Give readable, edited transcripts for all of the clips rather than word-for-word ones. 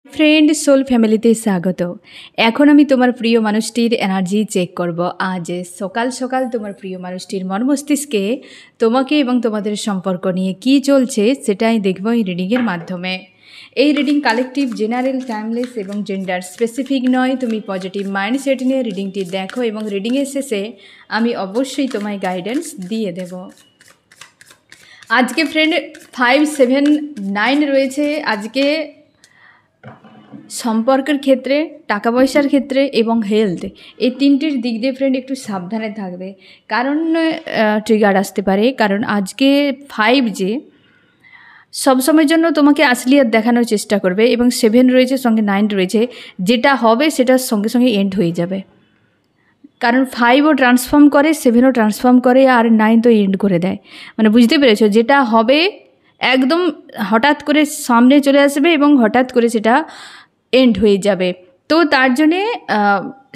Friend soul ফ্যামিলিতে স্বাগত। এখন আমি তোমার প্রিয় মানুষটির এনার্জি চেক করব। আজ সকাল সকাল তোমার প্রিয় মানুষটির মন মস্তিষ্কে তোমাকে এবং তোমাদের সম্পর্ক নিয়ে কি চলছে সেটাই দেখব এই রিডিংয়ের মাধ্যমে। এই রিডিং কালেকটিভ, জেনারেল, টাইমলেস এবং জেন্ডার স্পেসিফিক নয়। তুমি পজিটিভ মাইন্ডসেট নিয়ে রিডিংটি দেখো এবং রিডিংয়ের শেষে আমি অবশ্যই তোমায় গাইডেন্স দিয়ে দেব। আজকে ফ্রেন্ড 5, 7, 9 রয়েছে। আজকে সম্পর্কের ক্ষেত্রে, টাকা পয়সার ক্ষেত্রে এবং হেলথ, এই তিনটির দিক দিয়ে ফ্রেন্ড একটু সাবধানে থাকবে, কারণ ট্রিগার আসতে পারে। কারণ আজকে 5 যে সবসময়ের জন্য তোমাকে আসলিয়াত দেখানোর চেষ্টা করবে এবং 7 রয়েছে, সঙ্গে 9 রয়েছে। যেটা হবে সেটা সঙ্গে সঙ্গে এন্ড হয়ে যাবে, কারণ 5ও ট্রান্সফর্ম করে, 7ও ট্রান্সফর্ম করে, আর 9 তো এন্ড করে দেয়। মানে বুঝতে পেরেছো, যেটা হবে একদম হঠাৎ করে সামনে চলে আসবে এবং হঠাৎ করে সেটা এন্ড হয়ে যাবে। তো তার জন্যে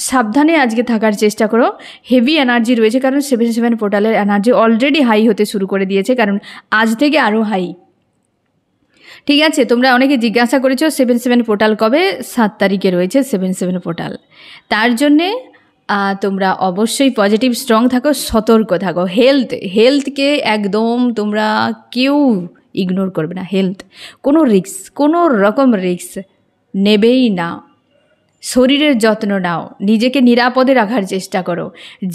সাবধানে আজকে থাকার চেষ্টা করো। হেভি এনার্জি রয়েছে, কারণ 7 পোর্টালের এনার্জি অলরেডি হাই হতে শুরু করে দিয়েছে, কারণ আজ থেকে আরও হাই। ঠিক আছে, তোমরা অনেকে জিজ্ঞাসা করেছো 7 পোর্টাল কবে? 7 তারিখে রয়েছে 7 পোর্টাল। তার জন্যে তোমরা অবশ্যই পজিটিভ স্ট্রং থাকো, সতর্ক থাকো। হেলথকে একদম তোমরা কেউ ইগনোর করবে না। হেলথ কোনো রিস্ক, কোনো রকম রিস্ক নেবেই না। শরীরের যত্ন নাও, নিজেকে নিরাপদে রাখার চেষ্টা করো।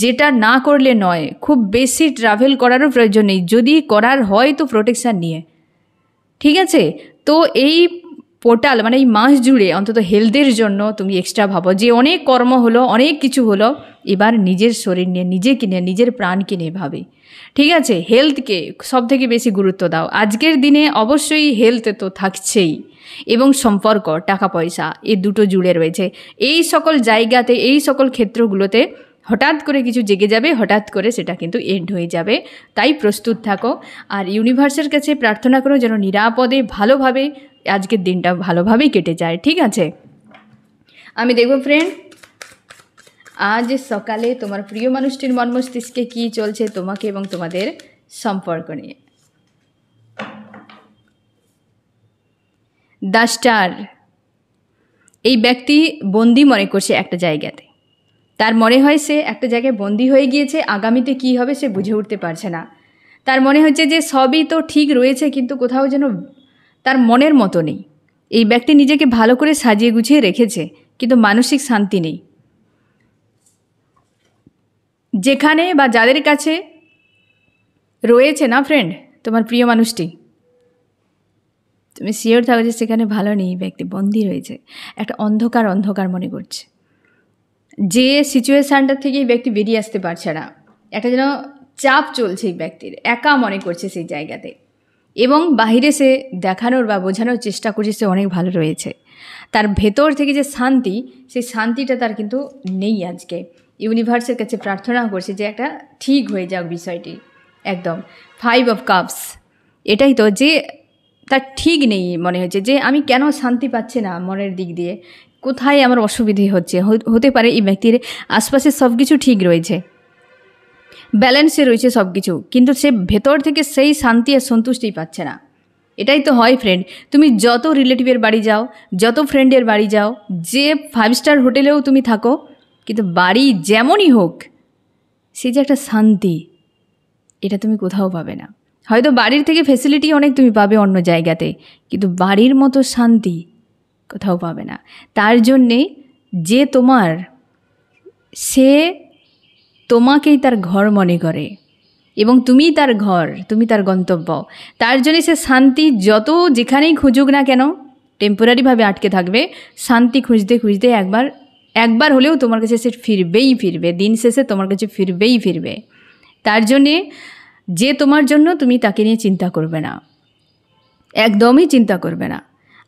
যেটা না করলে নয়, খুব বেশি ট্রাভেল করারও প্রয়োজন নেই, যদি করার হয় তো প্রোটেকশান নিয়ে। ঠিক আছে, তো এই পোর্টাল মানে এই মাস জুড়ে অন্তত হেলথের জন্য তুমি এক্সট্রা ভাবো যে অনেক কর্ম হলো, অনেক কিছু হলো, এবার নিজের শরীর নিয়ে, নিজেকে নিয়ে, নিজের প্রাণকে নিয়ে ভাবে। ঠিক আছে, হেলথকে সব থেকে বেশি গুরুত্ব দাও। আজকের দিনে অবশ্যই হেলথ তো থাকছেই, এবং সম্পর্ক, টাকা পয়সা, এই দুটো জুড়ে রয়েছে। এই সকল জায়গাতে, এই সকল ক্ষেত্রগুলোতে হঠাৎ করে কিছু জেগে যাবে, হঠাৎ করে সেটা কিন্তু এন্ড হয়ে যাবে। তাই প্রস্তুত থাকো, আর ইউনিভার্সের কাছে প্রার্থনা করো যেন নিরাপদে ভালোভাবে আজকের দিনটা ভালোভাবেই কেটে যায়। ঠিক আছে, আমি দেখব ফ্রেন্ড আজ সকালে তোমার প্রিয় মানুষটির মন মস্তিষ্কে কী চলছে তোমাকে এবং তোমাদের সম্পর্ক নিয়ে। দ্য স্টার, এই ব্যক্তি বন্দি মনে করছে একটা জায়গাতে। তার মনে হয় সে একটা জায়গায় বন্দি হয়ে গিয়েছে, আগামীতে কি হবে সে বুঝে উঠতে পারছে না। তার মনে হচ্ছে যে সবই তো ঠিক রয়েছে, কিন্তু কোথাও যেন তার মনের মতো নেই। এই ব্যক্তি নিজেকে ভালো করে সাজিয়ে গুছিয়ে রেখেছে, কিন্তু মানসিক শান্তি নেই। যেখানে বা যাদের কাছে রয়েছে না ফ্রেন্ড তোমার প্রিয় মানুষটি, তুমি শিওর থাকো যে সেখানে ভালো নেই, ব্যক্তি বন্দি রয়েছে, একটা অন্ধকার অন্ধকার মনে করছে। যে সিচুয়েশানটা থেকে এই ব্যক্তি বেরিয়ে আসতে পারছে না, একটা যেন চাপ চলছে এই ব্যক্তির, একা মনে করছে সেই জায়গাতে। এবং বাহিরে সে দেখানোর বা বোঝানোর চেষ্টা করছে সে অনেক ভালো রয়েছে, তার ভেতর থেকে যে শান্তি, সেই শান্তিটা তার কিন্তু নেই। আজকে ইউনিভার্সের কাছে প্রার্থনা করছে যে একটা ঠিক হয়ে যাক বিষয়টি। একদম 5 অফ কাপস, এটাই তো, যে তার ঠিক নেই, মনে হচ্ছে যে আমি কেন শান্তি পাচ্ছি না মনের দিক দিয়ে, কোথায় আমার অসুবিধে হচ্ছে। হতে পারে এই ব্যক্তির আশপাশে সব কিছু ঠিক রয়েছে, ব্যালেন্সে রয়েছে সব কিছু, কিন্তু সে ভেতর থেকে সেই শান্তি আর সন্তুষ্টি পাচ্ছে না। এটাই তো হয় ফ্রেন্ড, তুমি যত রিলেটিভের বাড়ি যাও, যত ফ্রেন্ডের বাড়ি যাও, যে 5 স্টার হোটেলেও তুমি থাকো, কিন্তু বাড়ি যেমনই হোক, সে যে একটা শান্তি, এটা তুমি কোথাও পাবে না। হয়তো বাড়ির থেকে ফেসিলিটি অনেক তুমি পাবে অন্য জায়গাতে, কিন্তু বাড়ির মতো শান্তি কোথাও পাবে না। তার জন্যে যে তোমার, সে তোমাকেই তার ঘর মনে করে এবং তুমিই তার ঘর, তুমি তার গন্তব্য। তার জন্যে সে শান্তি যত যেখানেই খুঁজুক না কেন, টেম্পোরারিভাবে আটকে থাকবে। শান্তি খুঁজতে খুঁজতে একবার হলেও তোমার কাছে সে ফিরবেই ফিরবে, দিন শেষে তোমার কাছে ফিরবেই ফিরবে। তার জন্যে যে তোমার জন্য, তুমি তাকে নিয়ে চিন্তা করবে না, একদমই চিন্তা করবে না।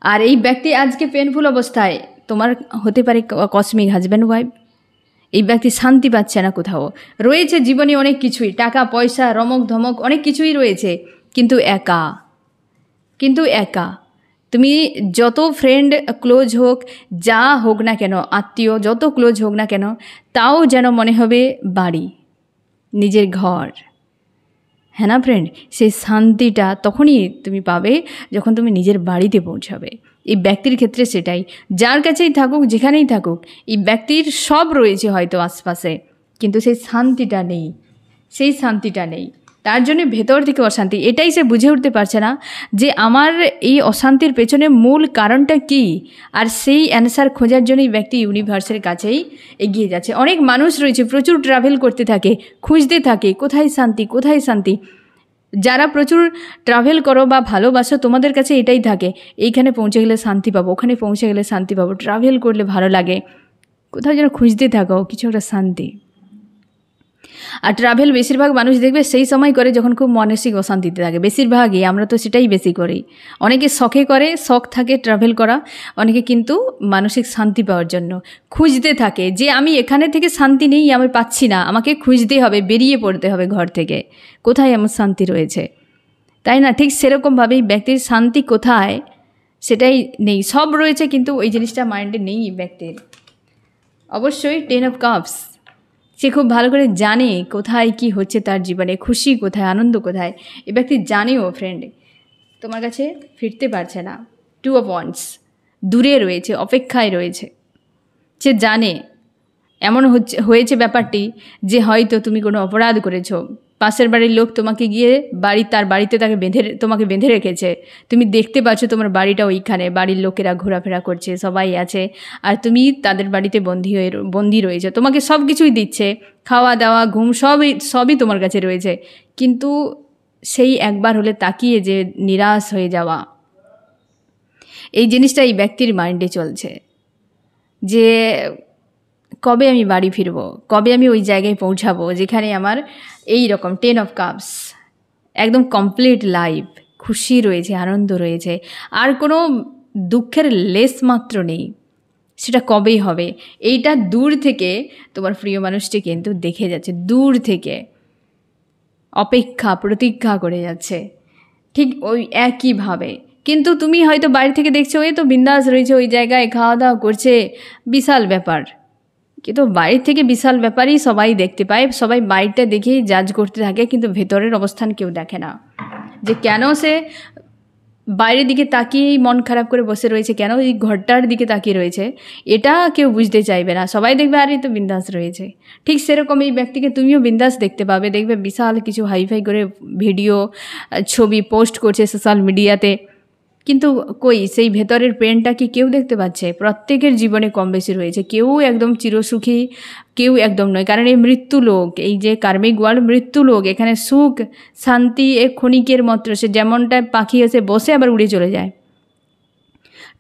আর এই ব্যক্তি আজকে পেনফুল অবস্থায়, তোমার হতে পারে কসমিক হাজব্যান্ড ওয়াইফ। এই ব্যক্তি শান্তি পাচ্ছে না কোথাও, রয়েছে জীবনে অনেক কিছুই, টাকা পয়সা, রমক ধমক, অনেক কিছুই রয়েছে, কিন্তু একা। তুমি যত ফ্রেন্ড ক্লোজ হোক, যা হোক না কেন, আত্মীয় যত ক্লোজ হোক না কেন, তাও যেন মনে হবে বাড়ি, নিজের ঘর। হ্যাঁ না ফ্রেন্ড, সেই শান্তিটা তখনই তুমি পাবে যখন তুমি নিজের বাড়িতে পৌঁছাবে। এই ব্যক্তির ক্ষেত্রে সেটাই, যার কাছেই থাকুক যেখানেই থাকুক এই ব্যক্তির সব রয়েছে হয়তো আশপাশে, কিন্তু সেই শান্তিটা নেই, সেই শান্তিটা নেই, তার জন্য ভেতর থেকে অশান্তি। এটাই সে বুঝে উঠতে পারছে না যে আমার এই অশান্তির পেছনে মূল কারণটা কী, আর সেই অ্যান্সার খোঁজার জন্যই ব্যক্তি ইউনিভার্সের কাছেই এগিয়ে যাচ্ছে। অনেক মানুষ রয়েছে প্রচুর ট্রাভেল করতে থাকে, খুঁজতে থাকে কোথায় শান্তি, কোথায় শান্তি। যারা প্রচুর ট্রাভেল করো বা ভালোবাসো তোমাদের কাছে এটাই থাকে, এইখানে পৌঁছে গেলে শান্তি পাবো, ওখানে পৌঁছে গেলে শান্তি পাবো, ট্রাভেল করলে ভালো লাগে, কোথাও যেন খুঁজতে থাকো কিছু একটা শান্তি। আর ট্রাভেল বেশিরভাগ মানুষ দেখবে সেই সময় করে যখন খুব মানসিক অশান্তিতে থাকে, বেশিরভাগই আমরা তো সেটাই বেশি করি। অনেকে শখে করে, শখ থাকে ট্রাভেল করা, অনেকে কিন্তু মানসিক শান্তি পাওয়ার জন্য খুঁজতে থাকে যে আমি এখানে থেকে শান্তি নেই, আমি পাচ্ছি না, আমাকে খুঁজতে হবে, বেরিয়ে পড়তে হবে ঘর থেকে, কোথায় আমার শান্তি রয়েছে, তাই না? ঠিক সেরকমভাবেই ব্যক্তির শান্তি কোথায় সেটাই নেই, সব রয়েছে কিন্তু ওই জিনিসটা মাইন্ডে নেই ব্যক্তির। অবশ্যই 10 অফ কাপস, সে খুব ভালো করে জানে কোথায় কি হচ্ছে তার জীবনে, খুশি কোথায়, আনন্দ কোথায়, এ ব্যক্তি জানেও ফ্রেন্ড তোমার কাছে ফিরতে পারছে না। 2 অফ ওয়ান্ডস, দূরে রয়েছে, অপেক্ষায় রয়েছে, সে জানে এমন হয়েছে ব্যাপারটি যে হয়তো তুমি কোনো অপরাধ করেছো, পাশের বাড়ির লোক তোমাকে গিয়ে তার বাড়িতে তোমাকে বেঁধে রেখেছে, তুমি দেখতে পাচ্ছ তোমার বাড়িটা ওইখানে, বাড়ির লোকেরা ঘোরাফেরা করছে, সবাই আছে, আর তুমি তাদের বাড়িতে বন্দি রয়েছে, তোমাকে সব কিছুই দিচ্ছে, খাওয়া দাওয়া ঘুম সবই তোমার কাছে রয়েছে, কিন্তু সেই একবার হলে তাকিয়ে যে নিরাশ হয়ে যাওয়া, এই জিনিসটা এই ব্যক্তির মাইন্ডে চলছে যে কবে আমি বাড়ি ফিরব, কবে আমি ওই জায়গায় পৌঁছাবো যেখানে আমার এই রকম 10 অফ কাপস একদম কমপ্লিট লাইফ, খুশি রয়েছে, আনন্দ রয়েছে, আর কোনো দুঃখের লেশ মাত্র নেই, সেটা কবেই হবে। এইটা দূর থেকে তোমার প্রিয় মানুষটি কিন্তু দেখে যাচ্ছে, দূর থেকে অপেক্ষা প্রতীক্ষা করে যাচ্ছে ঠিক ওই একইভাবে। কিন্তু তুমি হয়তো বাইরে থেকে দেখছো এই তো বিন্দাস রয়েছে ওই জায়গায়, খাওয়া দাওয়া করছে, বিশাল ব্যাপার, কিন্তু বাইরে থেকে বিশাল ব্যাপারই সবাই দেখতে পায়, সবাই বাইরটা দেখেই জাজ করতে থাকে, কিন্তু ভেতরের অবস্থান কেউ দেখে না যে কেন সে বাইরের দিকে তাকিয়েই মন খারাপ করে বসে রয়েছে, কেন এই ঘরটার দিকে তাকিয়ে রয়েছে, এটা কেউ বুঝতে চাইবে না, সবাই দেখবে আরে তো বিন্দাস রয়েছে। ঠিক সেরকম এই ব্যক্তিকে তুমিও বিন্দাস দেখতে পাবে, দেখবে বিশাল কিছু হাইফাই করে ভিডিও ছবি পোস্ট করছে সোশ্যাল মিডিয়াতে, কিন্তু কই সেই ভেতরের পেনটা কি কেউ দেখতে পাচ্ছে? প্রত্যেকের জীবনে কম বেশি রয়েছে, কেউ একদম চিরসুখী, কেউ একদম নয়, কারণ এই মৃত্যু লোক, এই যে কার্মিক ওয়ার্ল্ড মৃত্যু লোক, এখানে সুখ শান্তি এক ক্ষণিকের মাত্র, সে যেমনটা পাখি এসে বসে আবার উড়ে চলে যায়,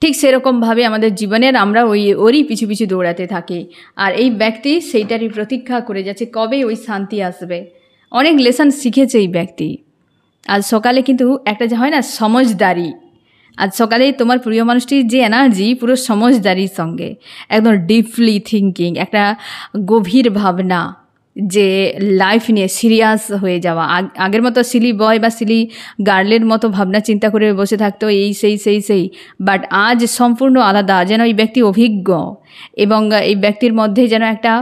ঠিক সেরকমভাবে আমাদের জীবনের আমরা ওরই পিছু পিছু দৌড়াতে থাকি, আর এই ব্যক্তি সেইটারই প্রতীক্ষা করে যাচ্ছে কবে ওই শান্তি আসবে। অনেক লেসন শিখেছে এই ব্যক্তি। আজ সকালে কিন্তু একটা যে হয় না সমঝদারি, আজ সকালে তোমার প্রিয় মানুষটির যে এনার্জি পুরো সমঝদারির সঙ্গে, একদম ডিপলি থিঙ্কিং, একটা গভীর ভাবনা, যে লাইফ নিয়ে সিরিয়াস হয়ে যাওয়া, আগের মতো সিলি বয় বা সিলি গার্লের মতো ভাবনা চিন্তা করে বসে থাকতো এই সেই, বাট আজ সম্পূর্ণ আলাদা, যেন এই ব্যক্তি অভিজ্ঞ, এবং এই ব্যক্তির মধ্যে যেন একটা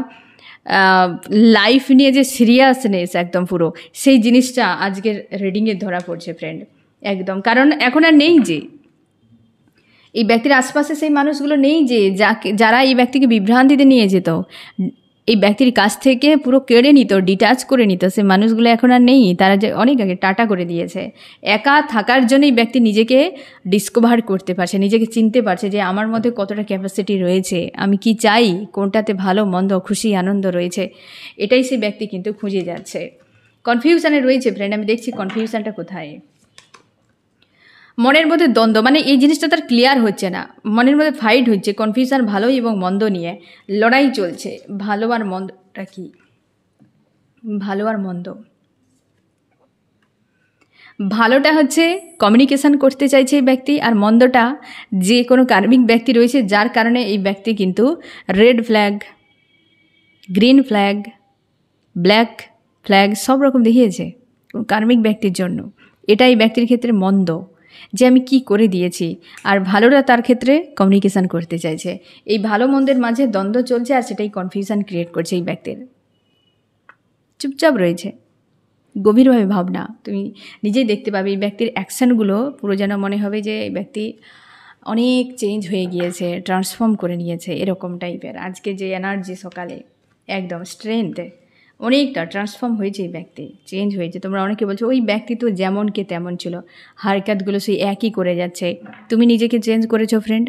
লাইফ নিয়ে যে সিরিয়াসনেস একদম পুরো, সেই জিনিসটা আজকের রিডিংয়ে ধরা পড়ছে ফ্রেন্ড একদম। কারণ এখন আর নেই যে এই ব্যক্তির আশপাশে সেই মানুষগুলো নেই যে যারা এই ব্যক্তিকে বিভ্রান্তিতে নিয়ে যেত, এই ব্যক্তির কাছ থেকে পুরো কেড়ে নিত, ডিটাচ করে নিত, সে মানুষগুলো এখন আর নেই, তারা যে অনেক আগে টাটা করে দিয়েছে। একা থাকার জন্য এই ব্যক্তি নিজেকে ডিসকভার করতে পারছে, নিজেকে চিনতে পারছে যে আমার মধ্যে কতটা ক্যাপাসিটি রয়েছে, আমি কি চাই, কোনটাতে ভালো মন্দ খুশি আনন্দ রয়েছে, এটাই সেই ব্যক্তি কিন্তু খুঁজে যাচ্ছে। কনফিউশনে রয়েছে ফ্রেন্ড, আমি দেখছি কনফিউশনটা কোথায়। মনের মধ্যে দ্বন্দ্ব, মানে এই জিনিসটা তার ক্লিয়ার হচ্ছে না, মনের মধ্যে ফাইট হচ্ছে, কনফিউশন ভালো এবং মন্দ নিয়ে লড়াই চলছে। ভালো আর মন্দটা কি? ভালো আর মন্দ, ভালোটা হচ্ছে কমিউনিকেশন করতে চাইছে এই ব্যক্তি, আর মন্দটা যে কোনো কার্মিক ব্যক্তি রয়েছে যার কারণে এই ব্যক্তি কিন্তু red flag, green flag, black flag সব রকম দেখিয়েছে কার্মিক ব্যক্তির জন্য। এটা এই ব্যক্তির ক্ষেত্রে মন্দ, যে আমি কি করে দিয়েছি, আর ভালোরা তার ক্ষেত্রে কমিউনিকেশান করতে চাইছে। এই ভালো মন্দের মাঝে দ্বন্দ্ব চলছে, আর সেটাই কনফিউশন ক্রিয়েট করছে এই ব্যক্তির। চুপচাপ রয়েছে, গভীরভাবে ভাবনা, তুমি নিজেই দেখতে পাবে এই ব্যক্তির অ্যাকশানগুলো পুরো যেন মনে হবে যে এই ব্যক্তি অনেক চেঞ্জ হয়ে গিয়েছে, ট্রান্সফর্ম করে নিয়েছে, এরকম টাইপের। আজকে যে এনার্জি সকালে একদম স্ট্রেংথ অনেকটা ট্রান্সফর্ম হয়েছে, এই ব্যক্তি চেঞ্জ হয়েছে। তোমরা অনেকে বলছো ওই ব্যক্তি তো যেমনকে তেমন ছিল, হারকাতগুলো সেই একই করে যাচ্ছে। তুমি নিজেকে চেঞ্জ করেছো ফ্রেন্ড?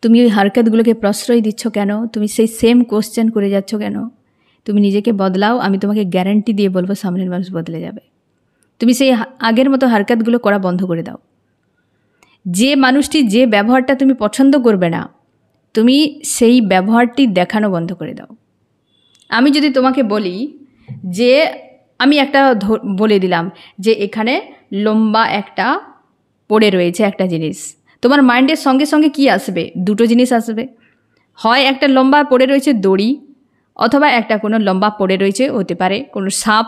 তুমি ওই হারকাতগুলোকে প্রশ্রয় দিচ্ছ কেন? তুমি সেই সেম কোশ্চেন করে যাচ্ছ কেন? তুমি নিজেকে বদলাও, আমি তোমাকে গ্যারান্টি দিয়ে বলবো সামনের মানুষ বদলে যাবে। তুমি সেই আগের মতো হারকাতগুলো করা বন্ধ করে দাও। যে মানুষটি যে ব্যবহারটা তুমি পছন্দ করবে না, তুমি সেই ব্যবহারটি দেখানো বন্ধ করে দাও। আমি যদি তোমাকে বলি যে আমি একটা বলে দিলাম যে এখানে লম্বা একটা পড়ে রয়েছে একটা জিনিস, তোমার মাইন্ডের সঙ্গে সঙ্গে কি আসবে? দুটো জিনিস আসবে। হয় একটা লম্বা পড়ে রয়েছে দড়ি, অথবা একটা কোনো লম্বা পড়ে রয়েছে হতে পারে কোনো সাপ।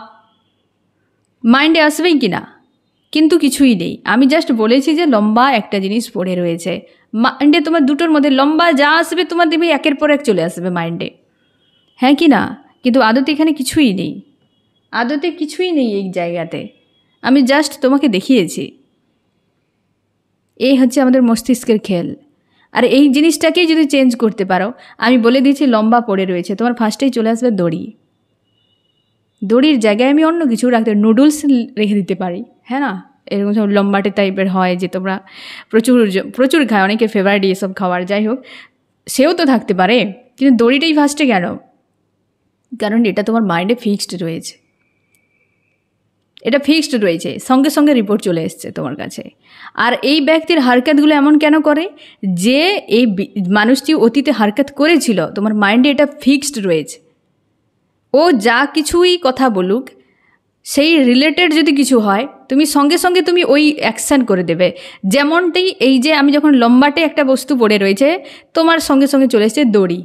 মাইন্ডে আসবেই কি না? কিন্তু কিছুই নেই। আমি জাস্ট বলেছি যে লম্বা একটা জিনিস পড়ে রয়েছে, মাইন্ডে তোমার দুটোর মধ্যে লম্বা যা আসবে তোমার দেখবে একের পর এক চলে আসবে মাইন্ডে, হ্যাঁ কি না? কিন্তু আদতে এখানে কিছুই নেই, আদতে কিছুই নেই এই জায়গাতে। আমি জাস্ট তোমাকে দেখিয়েছি। এই হচ্ছে আমাদের মস্তিষ্কের খেল। আর এই জিনিসটাকেই যদি চেঞ্জ করতে পারো, আমি বলে দিয়েছি লম্বা পড়ে রয়েছে, তোমার ফার্স্টেই চলে আসবে দড়ি। দড়ির জায়গায় আমি অন্য কিছু রাখতে, নুডলস রেখে দিতে পারি, হ্যাঁ না? এরকম সব লম্বাটে টাইপের হয় যে তোমরা প্রচুর প্রচুর খায়, অনেকে ফেভারিট এসব খাওয়ার, যাই হোক সেও তো থাকতে পারে। কিন্তু দড়িটাই ফার্স্টে কেন? কারণ এটা তোমার মাইন্ডে ফিক্সড রয়েছে, এটা ফিক্সড রয়েছে, সঙ্গে সঙ্গে রিপোর্ট চলে এসছে তোমার কাছে। আর এই ব্যক্তির হারকাতগুলো এমন কেন করে যে এই মানুষটি অতীতে হারকাত করেছিল, তোমার মাইন্ডে এটা ফিক্সড রয়েছে। ও যা কিছুই কথা বলুক, সেই রিলেটেড যদি কিছু হয় তুমি সঙ্গে সঙ্গে তুমি ওই অ্যাকশান করে দেবে। যেমনটি এই যে আমি যখন লম্বাটে একটা বস্তু পড়ে রয়েছে, তোমার সঙ্গে সঙ্গে চলে এসছে দড়ি।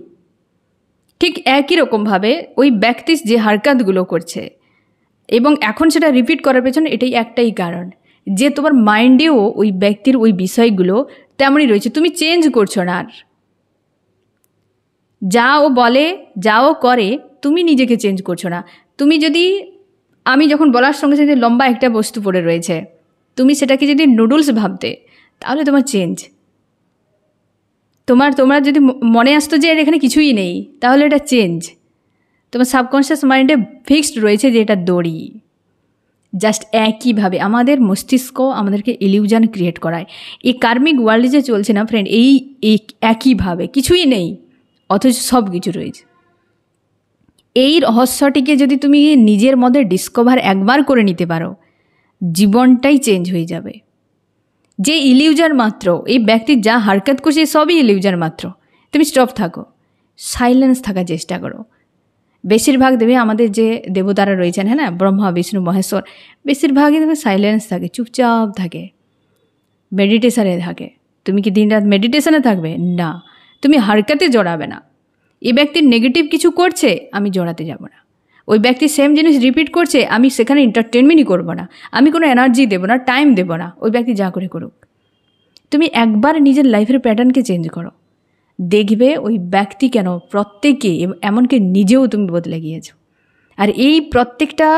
ঠিক একই রকমভাবে ওই ব্যক্তি যে হারকাতগুলো করছে এবং এখন সেটা রিপিট করার পেছনে এটাই একটাই কারণ, যে তোমার মাইন্ডেও ওই ব্যক্তির ওই বিষয়গুলো তেমনই রয়েছে, তুমি চেঞ্জ করছো না। আর যা ও বলে, যা ও করে, তুমি নিজেকে চেঞ্জ করছো না। তুমি যদি, আমি যখন বলার সঙ্গে সঙ্গে লম্বা একটা বস্তু পড়ে রয়েছে, তুমি সেটাকে যদি নুডলস ভাবতে, তাহলে তোমার চেঞ্জ। তোমরা যদি মনে আসতো যে এর এখানে কিছুই নেই, তাহলে এটা চেঞ্জ। তোমার সাবকনশিয়াস মাইন্ডে ফিক্সড রয়েছে যে এটা দড়ি। জাস্ট একইভাবে আমাদের মস্তিষ্ক আমাদেরকে ইলিউশন ক্রিয়েট করায়। এই কার্মিক ওয়ার্ল্ডে যে চলছে না ফ্রেন্ড, এই একইভাবে কিছুই নেই অথচ সব কিছু রয়েছে। এই রহস্যটিকে যদি তুমি নিজের মধ্যে ডিসকভার একবার করে নিতে পারো, জীবনটাই চেঞ্জ হয়ে যাবে। যে ইলিউশন মাত্র, এই ব্যক্তি যা হারকাত করছে সবই ইলিউশন মাত্র। তুমি স্টপ থাকো, সাইলেন্স থাকার চেষ্টা করো। বেশিরভাগ দেবে আমাদের যে দেবতারা রয়েছেন, হ্যাঁ না, ব্রহ্মা বিষ্ণু মহেশ্বর, বেশিরভাগই দেবে সাইলেন্স থাকে, চুপচাপ থাকে, মেডিটেশনে থাকে। তুমি কি দিনরাত মেডিটেশনে থাকবে? না, তুমি হারকাতে জড়াবে না। এই ব্যক্তির নেগেটিভ কিছু করছে, আমি জড়াতে যাব না। ওই ব্যক্তি সেম জিনিস রিপিট করছে, আমি সেখানে এন্টারটেনমেন্টই করবো না, আমি কোনো এনার্জি দেবো না, টাইম দেবো না। ওই ব্যক্তি যা করে করুক। তুমি একবার নিজের লাইফের প্যাটার্নকে চেঞ্জ করো, দেখবে ওই ব্যক্তি কেন প্রত্যেকে, এমনকি নিজেও তুমি বদলে গিয়েছো। আর এই প্রত্যেকটা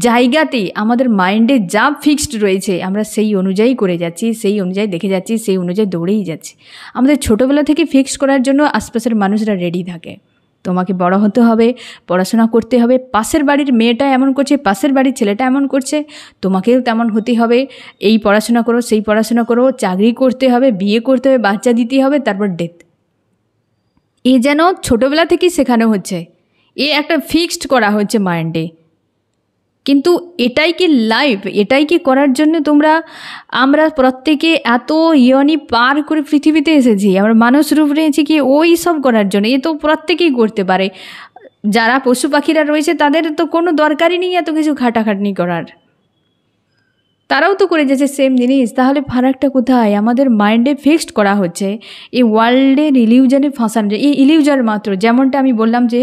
জায়গাতে আমাদের মাইন্ডে যা ফিক্সড রয়েছে, আমরা সেই অনুযায়ী করে যাচ্ছি, সেই অনুযায়ী দেখে যাচ্ছি, সেই অনুযায়ী দৌড়েই যাচ্ছি। আমাদের ছোটোবেলা থেকে ফিক্সড করার জন্য আশপাশের মানুষরা রেডি থাকে। তোমাকে বড় হতে হবে, পড়াশোনা করতে হবে, পাশের বাড়ির মেয়েটা এমন করছে, পাশের বাড়ির ছেলেটা এমন করছে, তোমাকেও তেমন হতে হবে। এই পড়াশোনা করো, সেই পড়াশোনা করো, চাকরি করতে হবে, বিয়ে করতে হবে, বাচ্চা দিতে হবে, তারপর ডেথ। এ যেন ছোটোবেলা থেকেই শেখানো হচ্ছে, এ একটা ফিক্সড করা হচ্ছে মাইন্ডে। কিন্তু এটাই কি লাইফ? এটাই কি করার জন্য আমরা প্রত্যেকে এত ইয়নি পার করে পৃথিবীতে এসেছি? আমরা মানুষ রূপ নিয়েছি কি ওই সব করার জন্য? এ তো প্রত্যেকেই করতে পারে। যারা পশু পাখিরা রয়েছে তাদের তো কোনো দরকারই নেই এত কিছু খাটাখাটনি করার, তারাও তো করে যাচ্ছে সেম জিনিস। তাহলে ফারাকটা কোথায়? আমাদের মাইন্ডে ফিক্সড করা হচ্ছে এই ওয়ার্ল্ডের ইলিউশনে ফাঁসানো। এই ইলিউশন মাত্র, যেমনটা আমি বললাম যে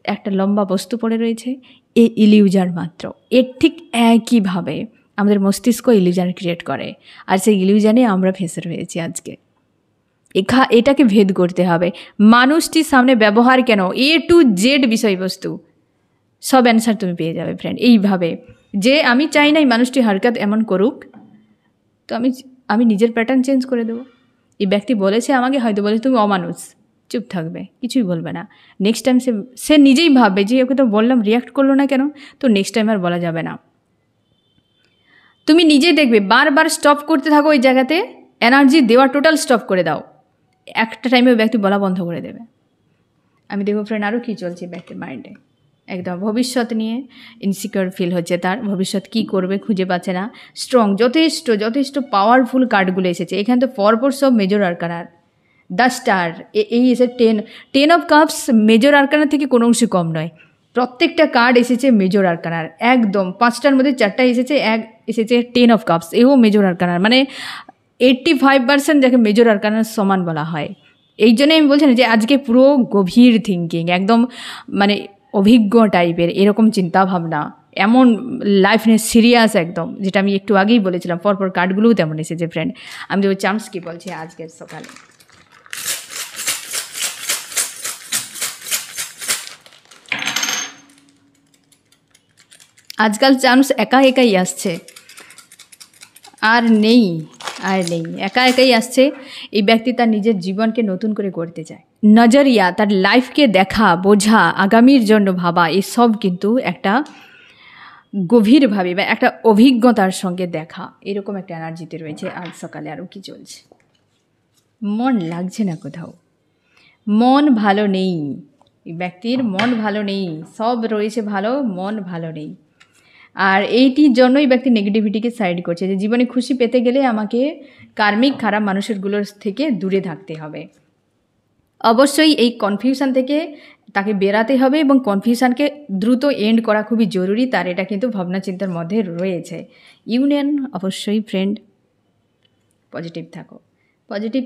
একটা লম্বা বস্তু পড়ে রয়েছে, এই ইলিউশন মাত্র। এর ঠিক একইভাবে আমাদের মস্তিষ্ক ইলিউশন ক্রিয়েট করে, আর সেই ইলিউশনে আমরা ফেঁসে রয়েছি আজকে। এটাকে ভেদ করতে হবে। মানুষটির সামনে ব্যবহার কেন, A to Z বিষয়বস্তু সব অ্যান্সার তুমি পেয়ে যাবে ফ্রেন্ড। এইভাবে যে আমি চাই না এই মানুষটি হারকাত এমন করুক, তো আমি নিজের প্যাটার্ন চেঞ্জ করে দেবো। এই ব্যক্তি বলেছে আমাকে, হয়তো বলেছে তুমি অমানুষ, চুপ থাকবে, কিছুই বলবে না। নেক্সট টাইম সে নিজেই ভাববে যে ওকে তো বললাম, রিয়াক্ট করলো না কেন, তো নেক্সট টাইম আর বলা যাবে না। তুমি নিজেই দেখবে বারবার স্টপ করতে থাকো ওই জায়গাতে, এনার্জি দেওয়া টোটাল স্টপ করে দাও, একটা টাইমে ওই ব্যক্তি বলা বন্ধ করে দেবে। আমি দেখবো ফ্রেন্ড আরও কী চলছে ব্যক্তির মাইন্ডে, একদম ভবিষ্যৎ নিয়ে ইনসিকিউর ফিল হচ্ছে, তার ভবিষ্যৎ কী করবে খুঁজে পাচ্ছে না। স্ট্রং, যথেষ্ট পাওয়ারফুল কার্ডগুলো এসেছে এখানে, তো পরপর সব মেজর আরকানার। দ্য স্টার, এই এসে 10 অফ কাপস মেজর আরকানা থেকে কোনো অংশে কম নয়। প্রত্যেকটা কার্ড এসেছে মেজর আরকানার, একদম 5টার মধ্যে 4টা এসেছে, এসেছে 10 অফ কাপস, এও মেজর আরকানার, মানে 85% যাকে মেজর আরকানার সমান বলা হয়। এই জন্যই আমি বলছি না যে আজকে পুরো গভীর থিঙ্কিং, একদম মানে অভিজ্ঞ টাইপের এরকম চিন্তাভাবনা, এমন লাইফ নিয়ে সিরিয়াস একদম, যেটা আমি একটু আগেই বলেছিলাম। পরপর কার্ডগুলোও তেমন এসেছে ফ্রেন্ড। আমি তো চান্স কি বলছি আজকের সকালে, আজকাল চান্স একাই আসছে, আর নেই, একাই আসছে। এই ব্যক্তি তার নিজের জীবনকে নতুন করে গড়তে চায়। নজরিয়া, তার লাইফকে দেখা, বোঝা, আগামীর জন্য ভাবা, এসব কিন্তু একটা গভীরভাবে বা একটা অভিজ্ঞতার সঙ্গে দেখা, এরকম একটা এনার্জিতে রয়েছে আজ সকালে। আরও কি চলছে, মন লাগছে না কোথাও, মন ভালো নেই, এই ব্যক্তির মন ভালো নেই, সব রয়েছে ভালো, মন ভালো নেই। আর এইটির জন্যই ব্যক্তি নেগেটিভিটিকে সাইড করছে, যে জীবনে খুশি পেতে গেলে আমাকে কার্মিক খারাপ মানুষগুলোর থেকে দূরে থাকতে হবে। অবশ্যই এই কনফিউশন থেকে তাকে বেরাতে হবে, এবং কনফিউশনকে দ্রুত এন্ড করা খুবই জরুরি, তার এটা কিন্তু ভাবনা চিন্তার মধ্যে রয়েছে। ইউনিয়ন, অবশ্যই ফ্রেন্ড পজিটিভ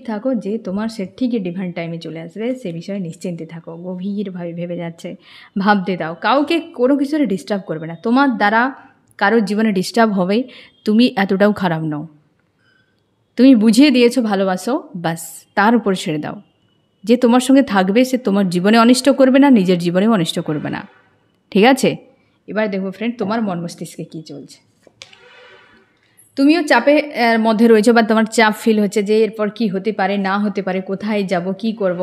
থাকো যে তোমার সে ঠিকই ডিভাইন টাইমে চলে আসবে, সে বিষয়ে নিশ্চিন্তে থাকো। গভীরভাবে ভেবে যাচ্ছে, ভাবতে দাও, কাউকে কোনো কিছুর ডিস্টার্ব করবে না। তোমার দ্বারা কারোর জীবনে ডিস্টার্ব হবে, তুমি এতটাও খারাপ নও, তুমি বুঝিয়ে দিয়েছো ভালোবাসো, বাস তার উপর ছেড়ে দাও। যে তোমার সঙ্গে থাকবে সে তোমার জীবনে অনিষ্ট করবে না, নিজের জীবনেও অনিষ্ট করবে না, ঠিক আছে? এবার দেখো ফ্রেন্ড তোমার মন মস্তিষ্কে কী চলছে। তুমিও চাপের মধ্যে রয়েছো, বা তোমার চাপ ফিল হচ্ছে যে এরপর কি হতে পারে না হতে পারে, কোথায় যাব, কি করব,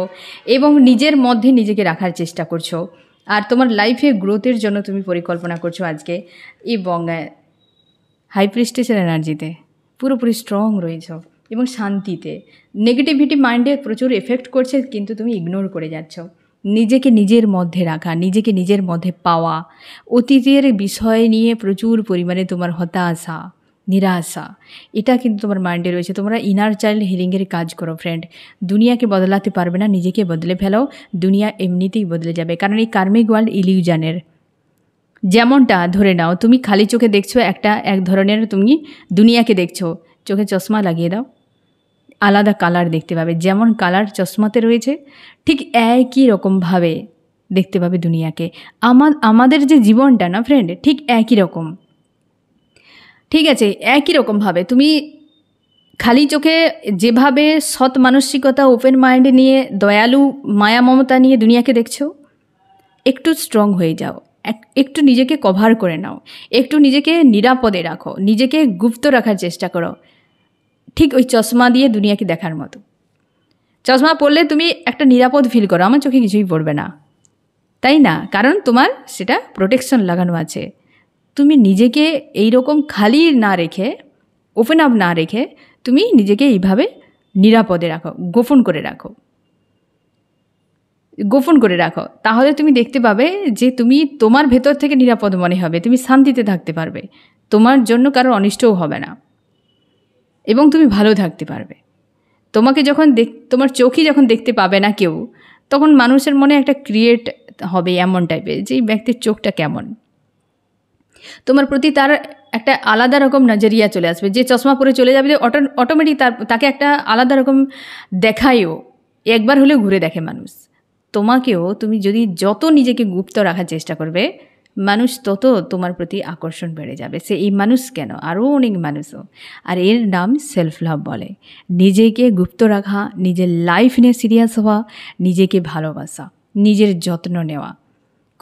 এবং নিজের মধ্যে নিজেকে রাখার চেষ্টা করছো। আর তোমার লাইফে গ্রোথের জন্য তুমি পরিকল্পনা করছো আজকে, এবং হাই প্রিস্টেসের এনার্জিতে পুরোপুরি স্ট্রং রয়েছো এবং শান্তিতে। নেগেটিভিটি মাইন্ডে প্রচুর এফেক্ট করছে, কিন্তু তুমি ইগনোর করে যাচ্ছ। নিজেকে নিজের মধ্যে রাখা, নিজেকে নিজের মধ্যে পাওয়া, অতীতের বিষয় নিয়ে প্রচুর পরিমাণে তোমার হতাশা, নিরাশা, এটা কিন্তু তোমার মাইন্ডে রয়েছে। তোমরা ইনার চাইল্ড হিলিংয়ের কাজ করো ফ্রেন্ড। দুনিয়াকে বদলাতে পারবে না, নিজেকে বদলে ফেলো, দুনিয়া এমনিতেই বদলে যাবে। কারণ এই কার্মিক ওয়ার্ল্ড ইলিউশনের, যেমনটা ধরে নাও তুমি খালি চোখে দেখছো এক ধরনের তুমি দুনিয়াকে দেখছো, চোখে চশমা লাগিয়ে দাও, আলাদা কালার দেখতে পাবে। যেমন কালার চশমাতে রয়েছে, ঠিক একই রকমভাবে দেখতে পাবে দুনিয়াকে। আমাদের যে জীবনটা না ফ্রেন্ড, ঠিক একই রকম, ঠিক আছে? একই রকমভাবে তুমি খালি চোখে যেভাবে সৎ মানসিকতা, ওপেন মাইন্ড নিয়ে, দয়ালু মায়া মমতা নিয়ে দুনিয়াকে দেখছো, একটু স্ট্রং হয়ে যাও, একটু নিজেকে কভার করে নাও, একটু নিজেকে নিরাপদে রাখো, নিজেকে গুপ্ত রাখার চেষ্টা করো, ঠিক ওই চশমা দিয়ে দুনিয়াকে দেখার মতো। চশমা পরলে তুমি একটা নিরাপদ ফিল করো, আমার চোখে কিছুই পড়বে না, তাই না? কারণ তোমার সেটা প্রোটেকশন লাগানো আছে। তুমি নিজেকে এই রকম খালি না রেখে, ওপেন আপ না রেখে, তুমি নিজেকে এইভাবে নিরাপদে রাখো, গোপন করে রাখো, তাহলে তুমি দেখতে পাবে যে তুমি তোমার ভেতর থেকে নিরাপদ মনে হবে, তুমি শান্তিতে থাকতে পারবে, তোমার জন্য কারোর অনিষ্টও হবে না, এবং তুমি ভালো থাকতে পারবে। তোমাকে যখন তোমার চোখই যখন দেখতে পাবে না কেউ, তখন মানুষের মনে একটা ক্রিয়েট হবে এমন টাইপের যে এই ব্যক্তির চোখটা কেমন, তোমার প্রতি তার একটা আলাদা রকম নজরিয়া চলে আসবে। যে চশমা পরে চলে যাবে, অটোমেটিক তাকে একটা আলাদা রকম দেখায়ও, একবার হলেও ঘুরে দেখে মানুষ। তোমাকেও তুমি যদি যত নিজেকে গুপ্ত রাখার চেষ্টা করবে, মানুষ তত তোমার প্রতি আকর্ষণ বেড়ে যাবে। সে এই মানুষ কেন, আরও অনেক মানুষও। আর এর নাম সেলফ লাভ বলে। নিজেকে গুপ্ত রাখা, নিজের লাইফ নিয়ে সিরিয়াস হওয়া, নিজেকে ভালোবাসা, নিজের যত্ন নেওয়া,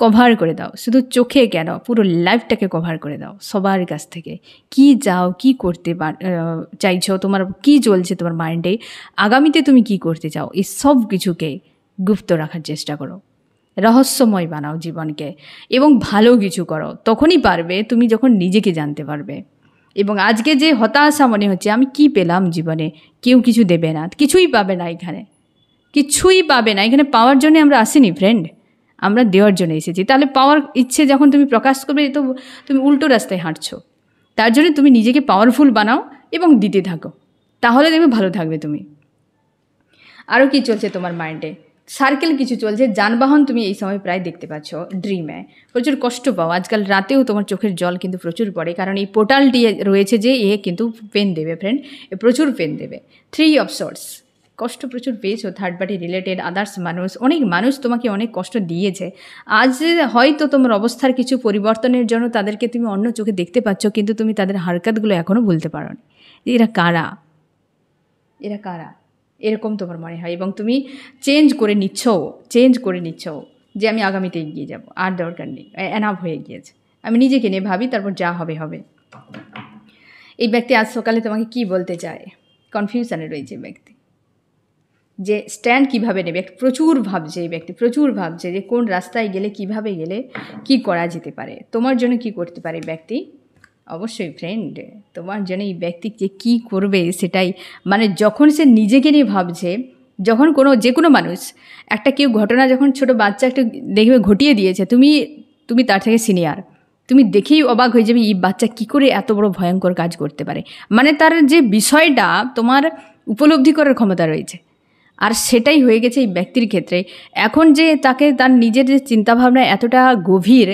কভার করে দাও, শুধু চোখে কেন, পুরো লাইফটাকে কভার করে দাও সবার কাছ থেকে। কি চাও, কি করতে চাইছো, তোমার কি চলছে তোমার মাইন্ডে, আগামীতে তুমি কি করতে চাও, এই সব কিছুকে গুপ্ত রাখার চেষ্টা করো। রহস্যময় বানাও জীবনকে এবং ভালো কিছু করো। তখনই পারবে তুমি যখন নিজেকে জানতে পারবে। এবং আজকে যে হতাশা মনে হচ্ছে আমি কি পেলাম জীবনে, কেউ কিছু দেবে না, কিছুই পাবে না, এখানে কিছুই পাবে না। এখানে পাওয়ার জন্য আমরা আসিনি ফ্রেন্ড, আমরা দেওয়ার জন্য এসেছি। তাহলে পাওয়ার ইচ্ছে যখন তুমি প্রকাশ করবে, তো তুমি উল্টো রাস্তায় হাঁটছো। তার জন্য তুমি নিজেকে পাওয়ারফুল বানাও এবং দিতে থাকো, তাহলে দেখবে ভালো থাকবে তুমি। আরও কি চলছে তোমার মাইন্ডে? সার্কেল কিছু চলছে, যানবাহন তুমি এই সময় প্রায় দেখতে পাচ্ছ। ড্রিমে প্রচুর কষ্ট পাও, আজকাল রাতেও তোমার চোখের জল কিন্তু প্রচুর পড়ে, কারণ এই পোর্টালটি রয়েছে যে এ কিন্তু পেন দেবে ফ্রেন্ড, এ প্রচুর পেন দেবে। 3 অফ সোর্স, কষ্ট প্রচুর পেয়েছো, থার্ড পার্টি রিলেটেড আদার্স মানুষ, অনেক মানুষ তোমাকে অনেক কষ্ট দিয়েছে। আজ হয়তো তোমার অবস্থার কিছু পরিবর্তনের জন্য তাদেরকে তুমি অন্য চোখে দেখতে পাচ্ছ, কিন্তু তুমি তাদের হারকাতগুলো এখনও ভুলতে পারো নি। এরা কারা, এরা কারা, এরকম তোমার মনে হয়। এবং তুমি চেঞ্জ করে নিচ্ছ যে আমি আগামীতে এগিয়ে যাব, আর দরকার নেই, এনাফ হয়ে গিয়েছে, আমি নিজেকে নিয়ে ভাবি, তারপর যা হবে হবে। এই ব্যক্তি আজ সকালে তোমাকে কি বলতে চায়? কনফিউশনে রয়েছে ব্যক্তি, যে স্ট্যান্ড কিভাবে নেবে। প্রচুর ভাবছে এই ব্যক্তি, প্রচুর ভাবছে যে কোন রাস্তায় গেলে, কিভাবে গেলে কি করা যেতে পারে, তোমার জন্য কি করতে পারে ব্যক্তি। অবশ্যই ফ্রেন্ড, তোমার জন্য এই ব্যক্তি যে কী করবে সেটাই, মানে যখন সে নিজেকে নিয়ে ভাবছে, যখন যে কোনো মানুষ একটা কেউ ঘটনা, যখন ছোটো বাচ্চা একটা দেখবে ঘটিয়ে দিয়েছে, তুমি তার থেকে সিনিয়র, তুমি দেখেই অবাক হয়ে যাবে এই বাচ্চা কী করে এত বড় ভয়ঙ্কর কাজ করতে পারে। মানে তার যে বিষয়টা তোমার উপলব্ধি করার ক্ষমতা রয়েছে, আর সেটাই হয়ে গেছে এই ব্যক্তির ক্ষেত্রে। এখন যে তাকে তার নিজের যে চিন্তাভাবনা এতটা গভীর,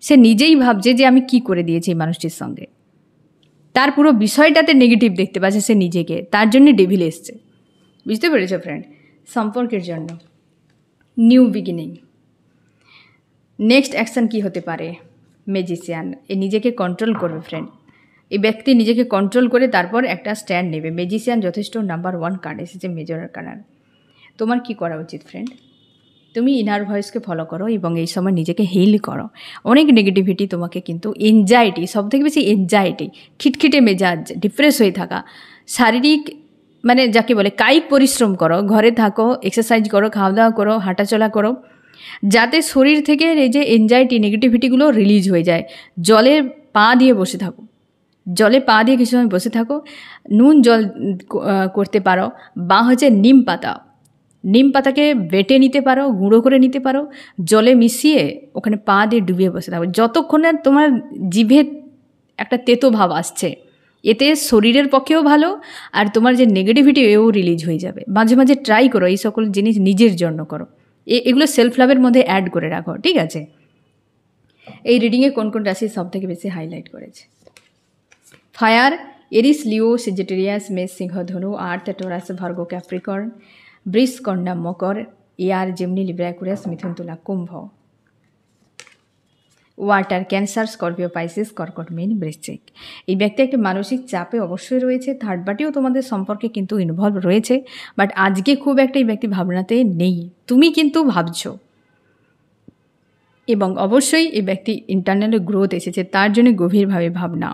সে নিজেই ভাবছে যে আমি কি করে দিয়েছি এই মানুষটির সঙ্গে, তার পুরো বিষয়টাতে নেগেটিভ দেখতে পাচ্ছে সে নিজেকে, তার জন্য ডেভিল এসছে। বুঝতে পেরেছো ফ্রেন্ড? সম্পর্কের জন্য নিউ বিগিনিং, নেক্সট অ্যাকশান কি হতে পারে? ম্যাজিশিয়ান, এ নিজেকে কন্ট্রোল করবে ফ্রেন্ড, এই ব্যক্তি নিজেকে কন্ট্রোল করে তারপর একটা স্ট্যান্ড নেবে। ম্যাজিশিয়ান যথেষ্ট নাম্বার 1 কার্ড এসেছে, মেজর আরকানার। তোমার কি করা উচিত ফ্রেন্ড? তুমি ইনার ভয়েসকে ফলো করো এবং এই সময় নিজেকে হিল করো। অনেক নেগেটিভিটি তোমাকে কিন্তু, এনজাইটি, সবথেকে বেশি এনজাইটি, খিটখিটে মেজাজ, ডিপ্রেস হয়ে থাকা, শারীরিক মানে যাকে বলে কায়িক পরিশ্রম করো, ঘরে থাকো, এক্সারসাইজ করো, খাওয়া দাওয়া করো, হাঁটাচলা করো, যাতে শরীর থেকে এই যে এনজাইটি নেগেটিভিটিগুলো রিলিজ হয়ে যায়। জলে পা দিয়ে বসে থাকো, জলে পা দিয়ে কিছু সময় বসে থাকো, নুন জল করতে পারো, বা হচ্ছে নিম পাতাকে বেটে নিতে পারো, গুঁড়ো করে নিতে পারো, জলে মিশিয়ে ওখানে পা দিয়ে ডুবিয়ে বসে থাকো, যতক্ষণে তোমার জিভে একটা তেতো ভাব আসছে। এতে শরীরের পক্ষেও ভালো, আর তোমার যে নেগেটিভিটি এও রিলিজ হয়ে যাবে। মাঝে মাঝে ট্রাই করো, এই সকল জিনিস নিজের জন্য করো, এগুলো সেলফ লাভের মধ্যে অ্যাড করে রাখো, ঠিক আছে? এই রিডিংয়ে কোন কোন রাশি সব থেকে বেশি হাইলাইট করেছে? ফায়ার, এরিস, লিও, সেজিটেরিয়াস, মেষ, সিংহ, ধনু। আর্থ, টরাস, ভার্গো, ক্যাপ্রিকর্ন। বৃষ, কন্যা, মকর। এয়ার, জেমিনি, লিব্রা, অ্যাকুয়ারিয়াস, মিথুন, তুলা, কুম্ভ। ওয়াটার, ক্যান্সার, স্করপিও, পাইসিস, কর্কট, মীন, বৃশ্চিক। এই ব্যক্তি একটা মানসিক চাপে অবশ্যই রয়েছে, থার্ড পার্টিও তোমাদের সম্পর্কে কিন্তু ইনভলভ রয়েছে, বাট আজকে খুব একটা এই ব্যক্তি ভাবনাতে নেই, তুমি কিন্তু ভাবছো। এবং অবশ্যই এই ব্যক্তি ইন্টারনাল গ্রোথ এসেছে, তার জন্য গভীরভাবে ভাবনা।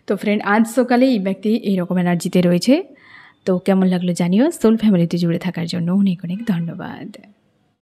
তো ফ্রেন্ড, আজ সকালে এই ব্যক্তি এইরকম এনার্জিতে রয়েছে। তো কেমন লাগলো জানিও। সোল ফ্যামিলিতে জুড়ে থাকার জন্য অনেক অনেক ধন্যবাদ।